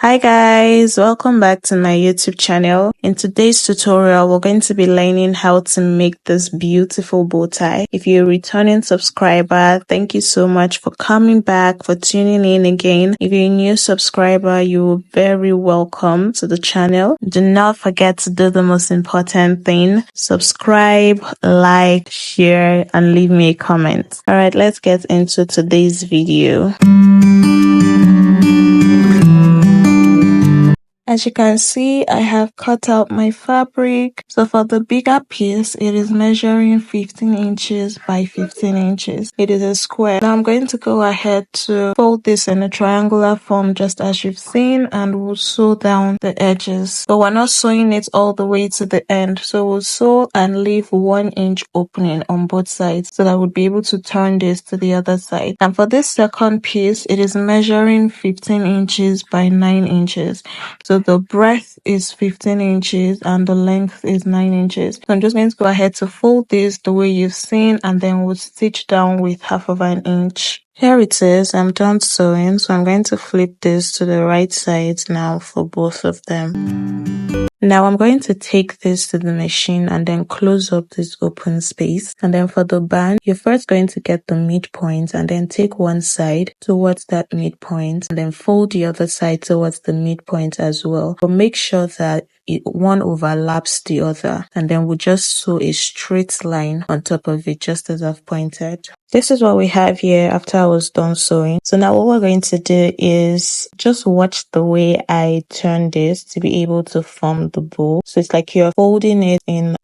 Hi guys, welcome back to my YouTube channel. In today's tutorial, we're going to be learning how to make this beautiful bow tie. If you're a returning subscriber, thank you so much for coming back, for tuning in again. If you're a new subscriber, you're very welcome to the channel. Do not forget to do the most important thing. Subscribe, like, share, and leave me a comment. Alright, let's get into today's video. As you can see, I have cut out my fabric. So for the bigger piece, it is measuring 15 inches by 15 inches. It is a square. Now I'm going to go ahead to fold this in a triangular form just as you've seen, and we'll sew down the edges. But we're not sewing it all the way to the end. So we'll sew and leave 1 inch opening on both sides so that we'll be able to turn this to the other side. And for this second piece, it is measuring 15 inches by 9 inches. So the breadth is 15 inches and the length is 9 inches. So I'm just going to go ahead to fold this the way you've seen, and then we'll stitch down with 1/2 inch. Here it is, I'm done sewing, so I'm going to flip this to the right side now for both of them. Now I'm going to take this to the machine and then close up this open space. And then for the band, you're first going to get the midpoint and then take one side towards that midpoint and then fold the other side towards the midpoint as well. But make sure that one overlaps the other, and then we'll just sew a straight line on top of it just as I've pointed. This is what we have here after I was done sewing. So now what we're going to do is just watch the way I turn this to be able to form the bow. So it's like you're folding it in,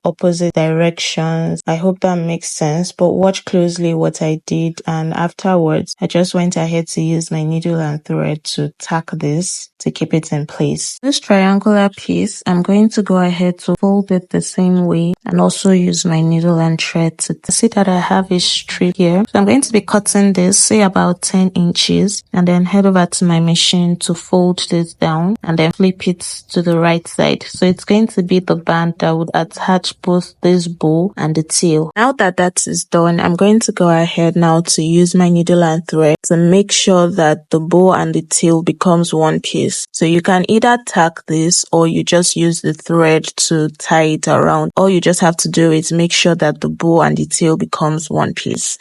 opposite directions. I hope that makes sense, but watch closely what I did, and afterwards I just went ahead to use my needle and thread to tack this to keep it in place. This triangular piece, I'm going to go ahead to fold it the same way and also use my needle and thread to see that I have a strip here. So I'm going to be cutting this, say about 10 inches, and then head over to my machine to fold this down and then flip it to the right side. So it's going to be the band that would attach both this bow and the tail. Now that that is done, I'm going to go ahead now to use my needle and thread to make sure that the bow and the tail becomes one piece. So you can either tack this or you just use the thread to tie it around. All you just have to do is make sure that the bow and the tail becomes one piece.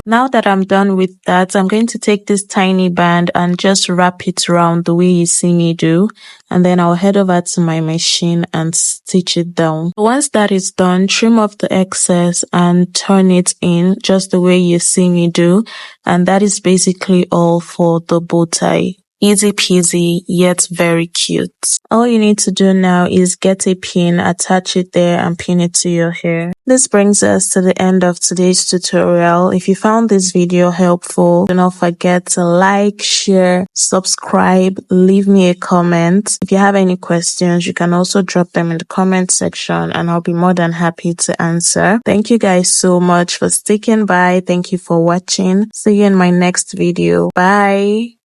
Now that I'm done with that, I'm going to take this tiny band and just wrap it around the way you see me do. And then I'll head over to my machine and stitch it down. Once that is done, trim off the excess and turn it in just the way you see me do. And that is basically all for the bow tie. Easy peasy, yet very cute. All you need to do now is get a pin, attach it there, and pin it to your hair. This brings us to the end of today's tutorial. If you found this video helpful, do not forget to like, share, subscribe, leave me a comment. If you have any questions, you can also drop them in the comment section and I'll be more than happy to answer. Thank you guys so much for sticking by. Thank you for watching. See you in my next video. Bye.